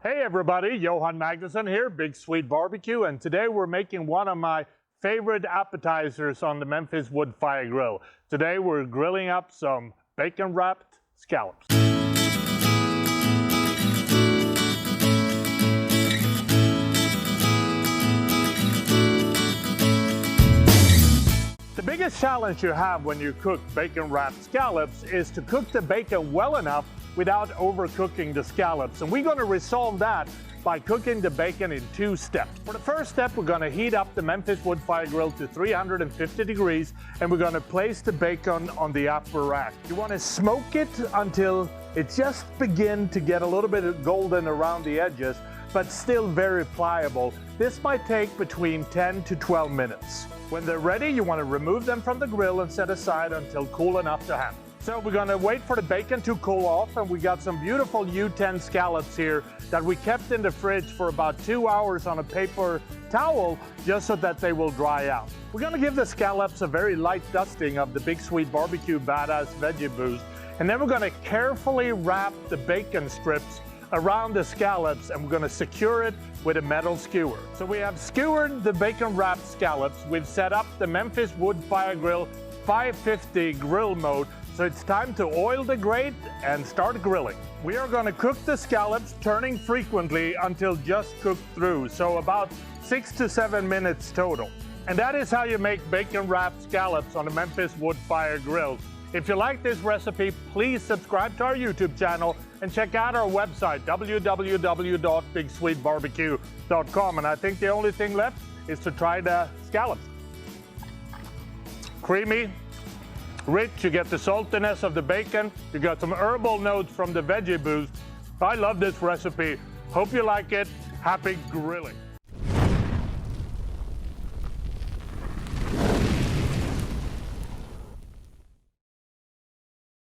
Hey everybody, Johan Magnuson here, Big Swede BBQ, and today we're making one of my favorite appetizers on the Memphis Wood Fire Grill. Today we're grilling up some bacon wrapped scallops. The biggest challenge you have when you cook bacon wrapped scallops is to cook the bacon well enough without overcooking the scallops. And we're going to resolve that by cooking the bacon in two steps. For the first step, we're going to heat up the Memphis Wood Fire Grill to 350 degrees, and we're going to place the bacon on the upper rack. You want to smoke it until it just begins to get a little bit golden around the edges, but still very pliable. This might take between 10 to 12 minutes. When they're ready, you want to remove them from the grill and set aside until cool enough to handle. So we're going to wait for the bacon to cool off, and we got some beautiful U10 scallops here that we kept in the fridge for about 2 hours on a paper towel just so that they will dry out. We're going to give the scallops a very light dusting of the Big Swede BBQ Badass Veggie Boost, and then we're going to carefully wrap the bacon strips around the scallops, and we're going to secure it with a metal skewer. So we have skewered the bacon wrapped scallops. We've set up the Memphis Wood Fire Grill 550 grill mode. So it's time to oil the grate and start grilling. We are going to cook the scallops, turning frequently until just cooked through, so about 6 to 7 minutes total. And that is how you make bacon wrapped scallops on the Memphis Wood Fire Grill. If you like this recipe, please subscribe to our YouTube channel and check out our website, www.bigswedebbq.com. And I think the only thing left is to try the scallops. Creamy, rich, you get the saltiness of the bacon, you got some herbal notes from the veggie boost. I love this recipe. Hope you like it. Happy grilling.